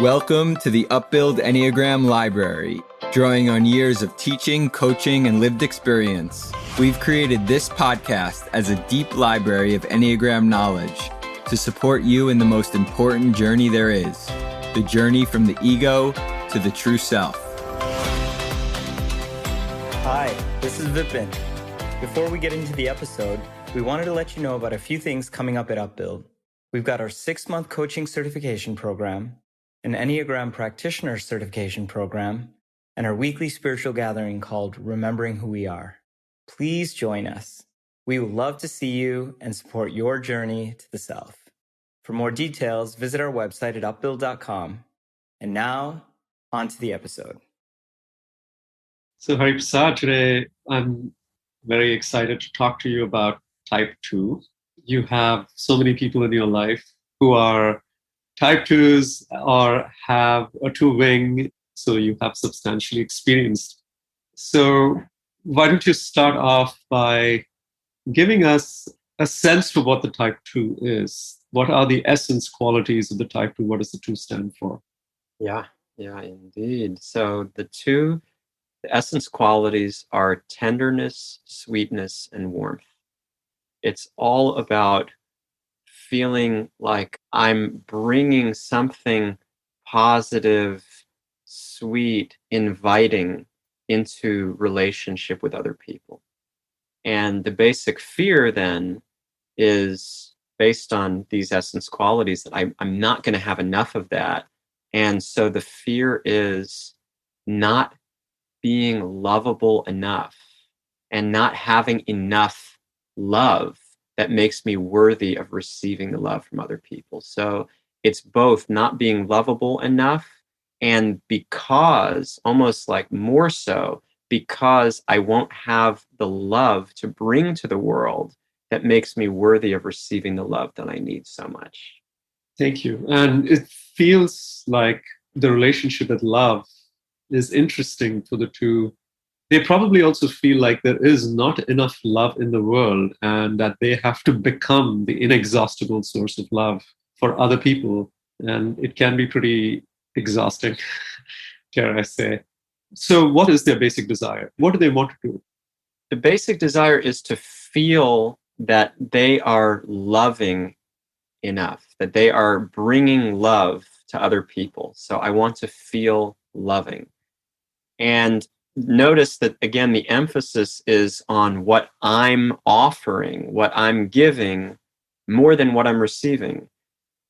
Welcome to the Upbuild Enneagram Library, drawing on years of teaching, coaching, and lived experience. We've created this podcast as a deep library of Enneagram knowledge to support you in the most important journey there is, the journey from the ego to the true self. Hi, this is Vipin. Before we get into the episode, we wanted to let you know about a few things coming up at Upbuild. We've got our 6-month coaching certification program, an Enneagram Practitioner certification program, and our weekly spiritual gathering called Remembering Who We Are. Please join us. We would love to see you and support your journey to the self. For more details, visit our website at upbuild.com. And now, on to the episode. So Hari Prasad, today I'm very excited to talk to you about Type 2. You have so many people in your life who are Type 2s or have a 2-wing, so you have substantially experienced. So why don't you start off by giving us a sense for what the Type 2 is? What are the essence qualities of the Type 2? What does the 2 stand for? Yeah, indeed. So the essence qualities are tenderness, sweetness, and warmth. It's all about feeling like I'm bringing something positive, sweet, inviting into relationship with other people. And the basic fear then is based on these essence qualities that I'm not going to have enough of that. And so the fear is not being lovable enough and not having enough love that makes me worthy of receiving the love from other people. So it's both not being lovable enough, and because, almost like more so, because I won't have the love to bring to the world that makes me worthy of receiving the love that I need so much. Thank you. And it feels like the relationship with love is interesting for the 2. They probably also feel like there is not enough love in the world and that they have to become the inexhaustible source of love for other people. And it can be pretty exhausting, dare I say. So what is their basic desire? What do they want to do? The basic desire is to feel that they are loving enough, that they are bringing love to other people. So I want to feel loving. And notice that, again, the emphasis is on what I'm offering, what I'm giving, more than what I'm receiving.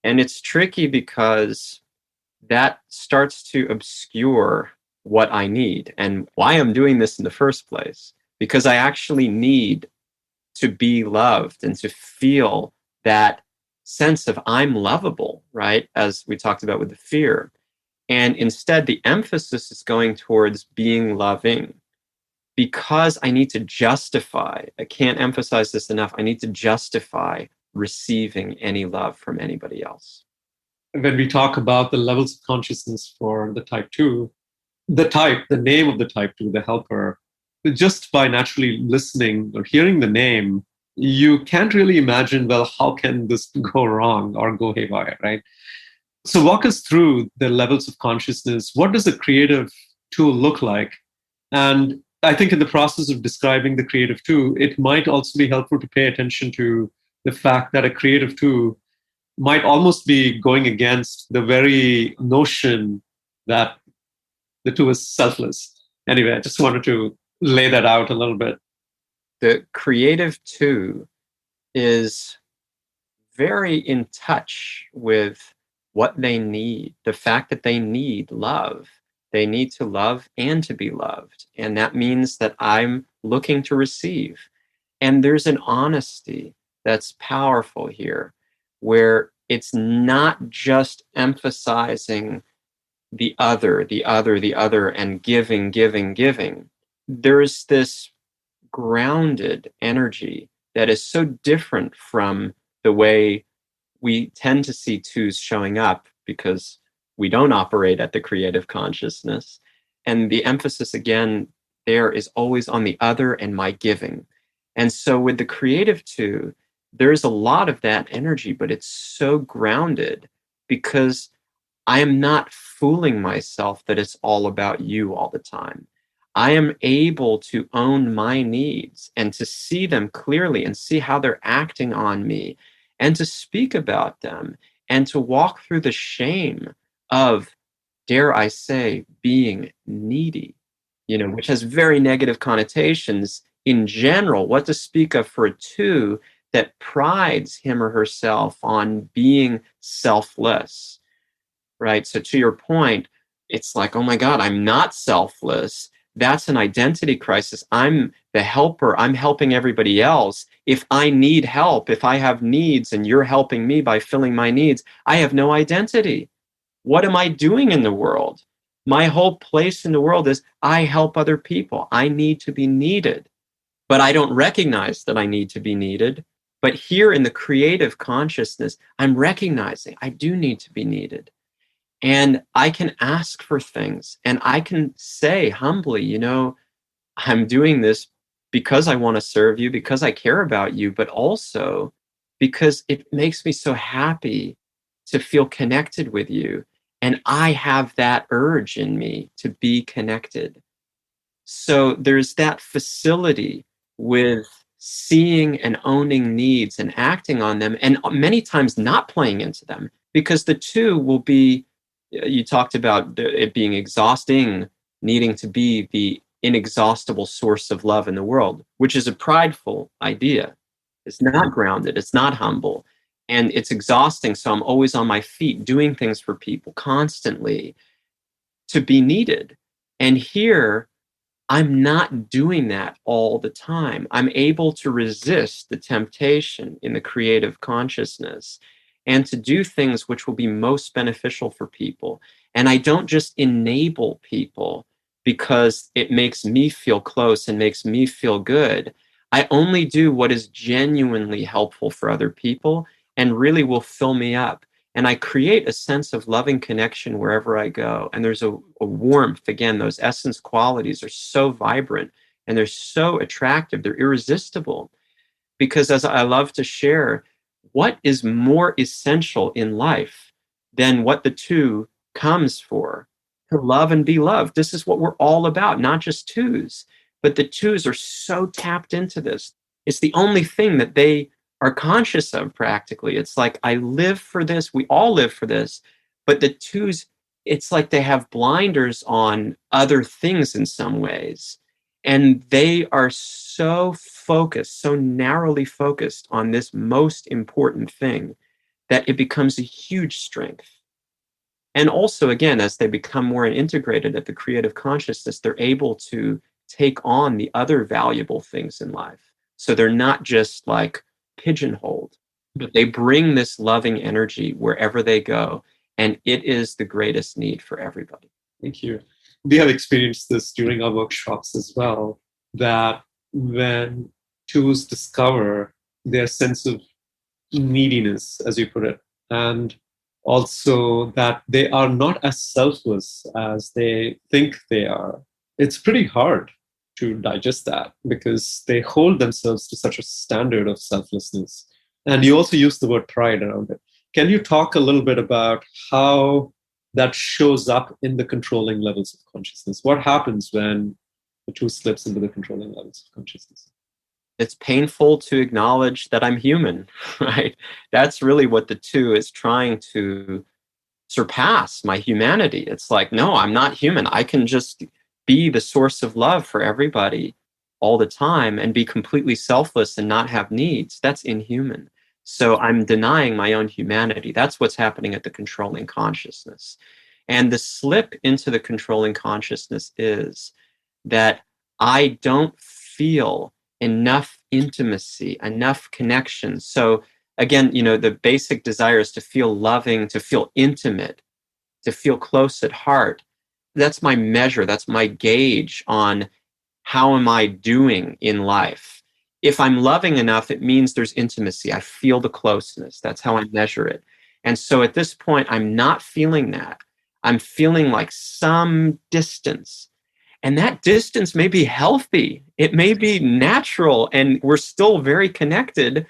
And it's tricky because that starts to obscure what I need and why I'm doing this in the first place. Because I actually need to be loved and to feel that sense of I'm lovable, right? As we talked about with the fear. And instead, the emphasis is going towards being loving because I need to justify, I can't emphasize this enough, I need to justify receiving any love from anybody else. When we talk about the levels of consciousness for the Type 2, the name of the Type 2, the helper, just by naturally listening or hearing the name, you can't really imagine, well, how can this go wrong or go haywire, right? So walk us through the levels of consciousness. What does a creative 2 look like? And I think in the process of describing the creative 2, it might also be helpful to pay attention to the fact that a creative 2 might almost be going against the very notion that the 2 is selfless. Anyway, I just wanted to lay that out a little bit. The creative 2 is very in touch with what they need, the fact that they need love. They need to love and to be loved. And that means that I'm looking to receive. And there's an honesty that's powerful here, where it's not just emphasizing the other, and giving. There's this grounded energy that is so different from the way we tend to see 2s showing up because we don't operate at the creative consciousness. And the emphasis, again, there is always on the other and my giving. And so with the creative 2, there's a lot of that energy, but it's so grounded because I am not fooling myself that it's all about you all the time. I am able to own my needs and to see them clearly and see how they're acting on me and to speak about them and to walk through the shame of, dare I say, being needy, which has very negative connotations in general. What to speak of for a two that prides him or herself on being selfless, right? So to your point, it's like, oh my God, I'm not selfless. That's an identity crisis. I'm the helper. I'm helping everybody else. If I need help, if I have needs and you're helping me by filling my needs, I have no identity. What am I doing in the world? My whole place in the world is I help other people. I need to be needed, but I don't recognize that I need to be needed. But here in the creative consciousness, I'm recognizing I do need to be needed. And I can ask for things and I can say humbly, I'm doing this because I want to serve you, because I care about you, but also because it makes me so happy to feel connected with you. And I have that urge in me to be connected. So there's that facility with seeing and owning needs and acting on them, and many times not playing into them, because the two will be, you talked about it being exhausting, needing to be the inexhaustible source of love in the world, which is a prideful idea. It's not grounded, it's not humble, and it's exhausting. So I'm always on my feet doing things for people constantly to be needed. And here, I'm not doing that all the time. I'm able to resist the temptation in the creative consciousness and to do things which will be most beneficial for people. And I don't just enable people because it makes me feel close and makes me feel good. I only do what is genuinely helpful for other people and really will fill me up. And I create a sense of loving connection wherever I go. And there's a warmth. Again, those essence qualities are so vibrant and they're so attractive. They're irresistible. Because as I love to share, what is more essential in life than what the two comes for? To love and be loved. This is what we're all about, not just twos. But the twos are so tapped into this. It's the only thing that they are conscious of practically. It's like, I live for this. We all live for this. But the twos, it's like they have blinders on other things in some ways. And they are so focused, so narrowly focused on this most important thing that it becomes a huge strength. And also, again, as they become more integrated at the creative consciousness, they're able to take on the other valuable things in life. So they're not just like pigeonholed, but they bring this loving energy wherever they go. And it is the greatest need for everybody. Thank you. We have experienced this during our workshops as well, that when twos discover their sense of neediness, as you put it, and also that they are not as selfless as they think they are, it's pretty hard to digest that because they hold themselves to such a standard of selflessness. And you also use the word pride around it. Can you talk a little bit about how that shows up in the controlling levels of consciousness? What happens when the two slips into the controlling levels of consciousness? It's painful to acknowledge that I'm human, right? That's really what the two is trying to surpass, my humanity. It's like, no, I'm not human. I can just be the source of love for everybody all the time and be completely selfless and not have needs. That's inhuman. So I'm denying my own humanity. That's what's happening at the controlling consciousness. And the slip into the controlling consciousness is that I don't feel enough intimacy, enough connection. So again, the basic desire is to feel loving, to feel intimate, to feel close at heart. That's my measure. That's my gauge on how am I doing in life. If I'm loving enough, it means there's intimacy. I feel the closeness. That's how I measure it. And so at this point, I'm not feeling that. I'm feeling like some distance. And that distance may be healthy. It may be natural, and we're still very connected,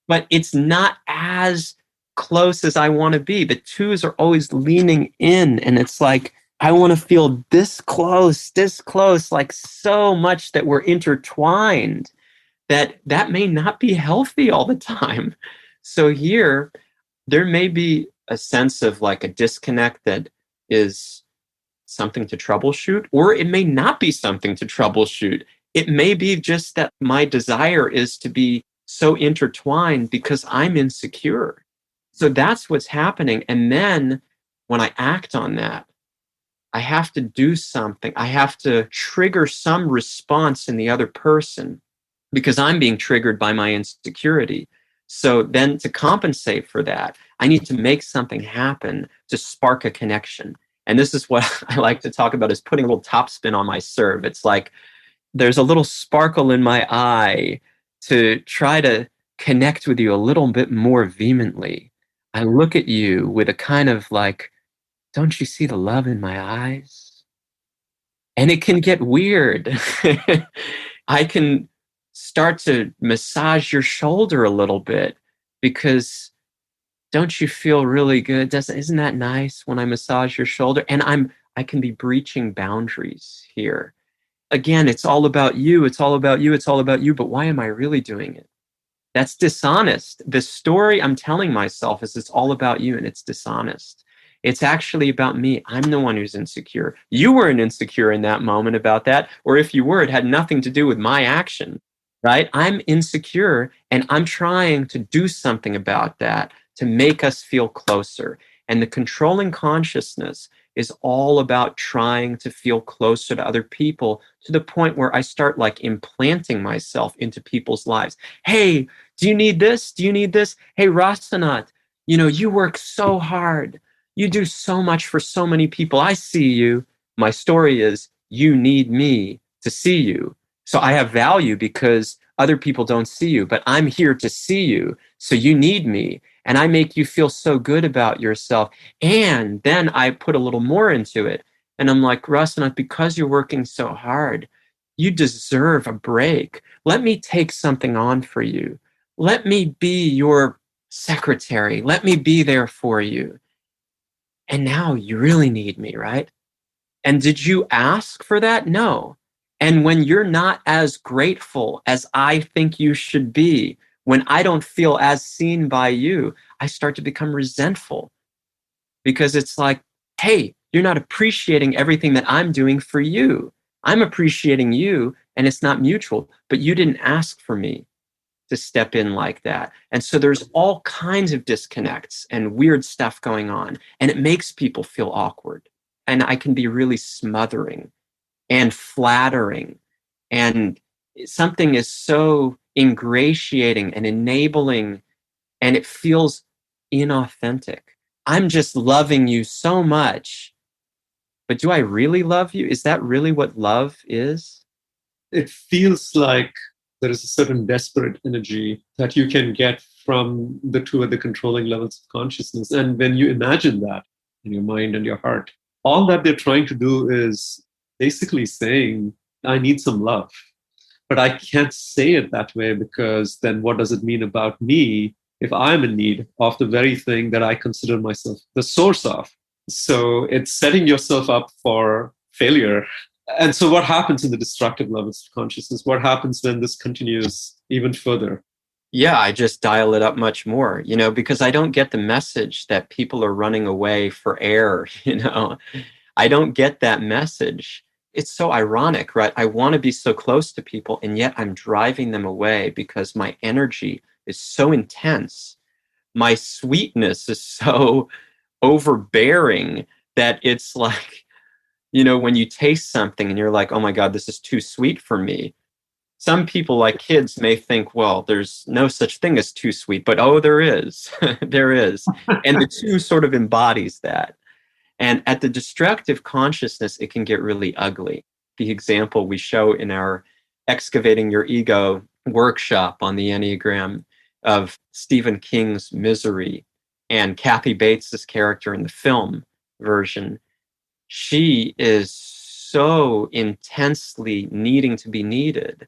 but it's not as close as I want to be. The twos are always leaning in, and it's like, I want to feel this close, like so much that we're intertwined, that may not be healthy all the time. So here, there may be a sense of like a disconnect that is something to troubleshoot, or it may not be something to troubleshoot. It may be just that my desire is to be so intertwined because I'm insecure. So that's what's happening. And then when I act on that, I have to do something. I have to trigger some response in the other person because I'm being triggered by my insecurity. So then to compensate for that, I need to make something happen to spark a connection. And this is what I like to talk about, is putting a little topspin on my serve. It's like there's a little sparkle in my eye to try to connect with you a little bit more vehemently. I look at you with a kind of like, don't you see the love in my eyes? And it can get weird. I can start to massage your shoulder a little bit because don't you feel really good? Isn't that nice when I massage your shoulder? And I can be breaching boundaries here. Again, it's all about you. It's all about you. It's all about you. But why am I really doing it? That's dishonest. The story I'm telling myself is it's all about you, and it's dishonest. It's actually about me. I'm the one who's insecure. You weren't insecure in that moment about that. Or if you were, it had nothing to do with my action, right? I'm insecure, and I'm trying to do something about that to make us feel closer. And the controlling consciousness is all about trying to feel closer to other people, to the point where I start like implanting myself into people's lives. Hey, do you need this? Do you need this? Hey, Rasanat, you work so hard. You do so much for so many people. I see you. My story is you need me to see you. So I have value because other people don't see you, but I'm here to see you. So you need me. And I make you feel so good about yourself. And then I put a little more into it. And I'm like, Rasanat, because you're working so hard, you deserve a break. Let me take something on for you. Let me be your secretary. Let me be there for you. And now you really need me, right? And did you ask for that? No. And when you're not as grateful as I think you should be, when I don't feel as seen by you, I start to become resentful, because it's like, hey, you're not appreciating everything that I'm doing for you. I'm appreciating you, and it's not mutual, but you didn't ask for me to step in like that. And so there's all kinds of disconnects and weird stuff going on, and it makes people feel awkward. And I can be really smothering and flattering, and something is so ingratiating and enabling, and it feels inauthentic. I'm just loving you so much, but do I really love you? Is that really what love is? It feels like there is a certain desperate energy that you can get from the two at the controlling levels of consciousness. And when you imagine that in your mind and your heart, all that they're trying to do is basically saying, I need some love. But I can't say it that way, because then what does it mean about me if I'm in need of the very thing that I consider myself the source of? So it's setting yourself up for failure. And so what happens in the destructive levels of consciousness? What happens when this continues even further? Yeah, I just dial it up much more, because I don't get the message that people are running away for air, I don't get that message. It's so ironic, right? I want to be so close to people, and yet I'm driving them away because my energy is so intense. My sweetness is so overbearing that it's like, when you taste something and you're like, oh my God, this is too sweet for me. Some people, like kids, may think, well, there's no such thing as too sweet, but oh, there is. There is. And the two sort of embodies that. And at the destructive consciousness, it can get really ugly. The example we show in our Excavating Your Ego workshop on the Enneagram of Stephen King's Misery, and Kathy Bates's character in the film version, she is so intensely needing to be needed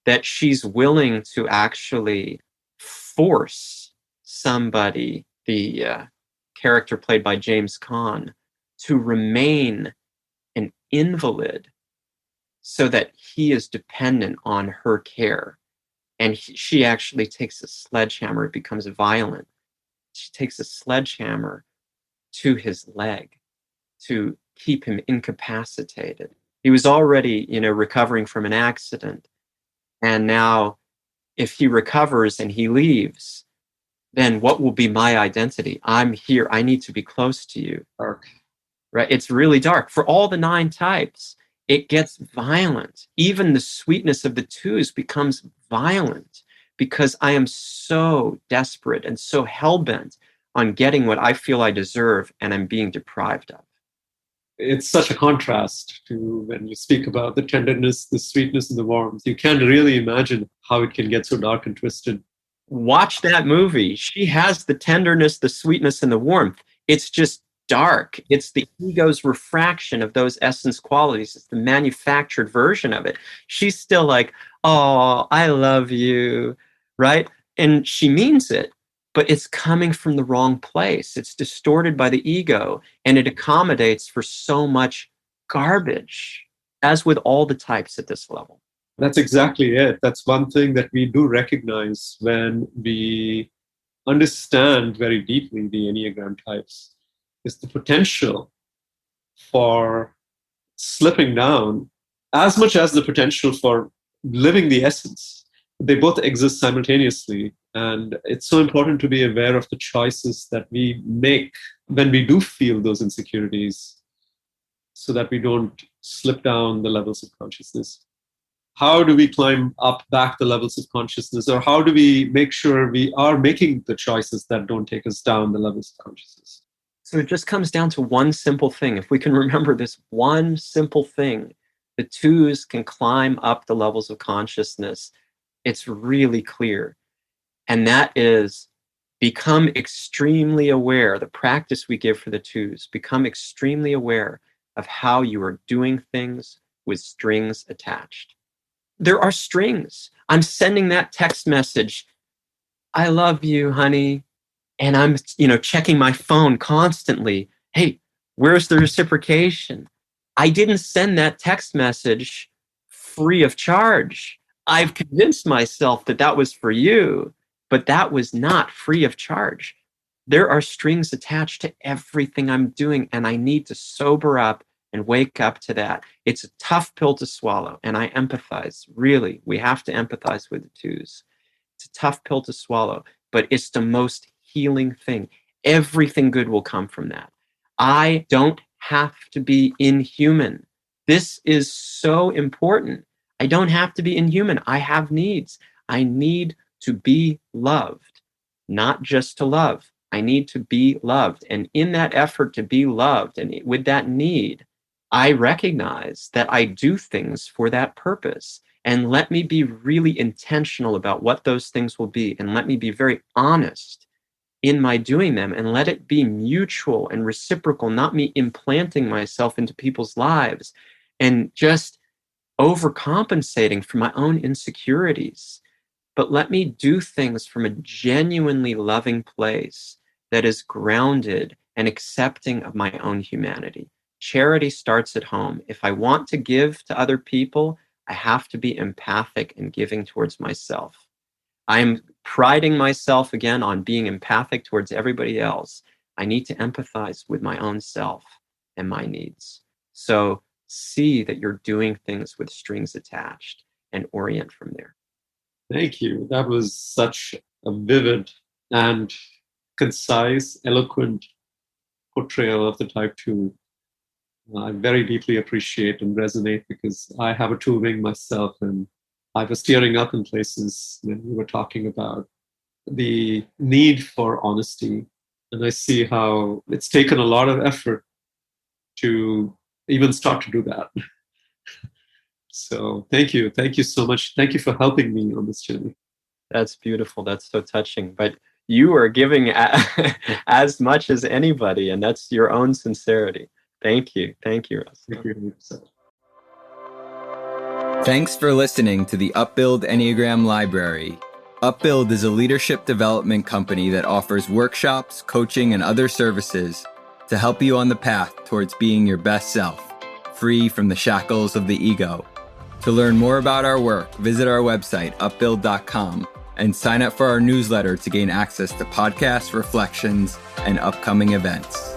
that she's willing to actually force somebody the character played by James Caan, to remain an invalid so that he is dependent on her care. And she actually takes a sledgehammer, it becomes violent. She takes a sledgehammer to his leg to keep him incapacitated. He was already, recovering from an accident. And now if he recovers and he leaves, then what will be my identity? I'm here. I need to be close to you. Dark. Right? It's really dark. For all the 9 types, it gets violent. Even the sweetness of the 2s becomes violent because I am so desperate and so hell-bent on getting what I feel I deserve and I'm being deprived of. It's such a contrast to when you speak about the tenderness, the sweetness, and the warmth. You can't really imagine how it can get so dark and twisted. Watch that movie. She has the tenderness, the sweetness, and the warmth. It's just dark. It's the ego's refraction of those essence qualities. It's the manufactured version of it. She's still like, oh, I love you, right? And she means it, but it's coming from the wrong place. It's distorted by the ego, and it accommodates for so much garbage, as with all the types at this level. That's exactly it. That's one thing that we do recognize when we understand very deeply the Enneagram types, is the potential for slipping down as much as the potential for living the essence. They both exist simultaneously. And it's so important to be aware of the choices that we make when we do feel those insecurities so that we don't slip down the levels of consciousness. How do we climb up back the levels of consciousness? Or how do we make sure we are making the choices that don't take us down the levels of consciousness? So it just comes down to one simple thing. If we can remember this one simple thing, the 2s can climb up the levels of consciousness. It's really clear. And that is become extremely aware, the practice we give for the 2s, become extremely aware of how you are doing things with strings attached. There are strings. I'm sending that text message, I love you, honey. And I'm, checking my phone constantly. Hey, where's the reciprocation? I didn't send that text message free of charge. I've convinced myself that that was for you, but that was not free of charge. There are strings attached to everything I'm doing, and I need to sober up and wake up to that. It's a tough pill to swallow, and I empathize. Really, we have to empathize with the 2s. It's a tough pill to swallow, but it's the most healing thing. Everything good will come from that. I don't have to be inhuman. This is so important. I don't have to be inhuman. I have needs. I need to be loved, not just to love. I need to be loved. And in that effort to be loved and with that need, I recognize that I do things for that purpose. And let me be really intentional about what those things will be. And let me be very honest in my doing them, and let it be mutual and reciprocal, not me implanting myself into people's lives and just overcompensating for my own insecurities. But let me do things from a genuinely loving place that is grounded and accepting of my own humanity. Charity starts at home. If I want to give to other people, I have to be empathic and giving towards myself. I'm priding myself again on being empathic towards everybody else. I need to empathize with my own self and my needs. So see that you're doing things with strings attached and orient from there. Thank you. That was such a vivid and concise, eloquent portrayal of the type 2. I very deeply appreciate and resonate because I have a 2 wing myself, and I was tearing up in places when we were talking about the need for honesty. And I see how it's taken a lot of effort to even start to do that. So thank you. Thank you so much. Thank you for helping me on this journey. That's beautiful. That's so touching. But you are giving as much as anybody, and that's your own sincerity. Thank you. Thank you, Russ. Thank you. Thanks for listening to the Upbuild Enneagram Library. Upbuild is a leadership development company that offers workshops, coaching, and other services to help you on the path towards being your best self, free from the shackles of the ego. To learn more about our work, visit our website, upbuild.com, and sign up for our newsletter to gain access to podcasts, reflections, and upcoming events.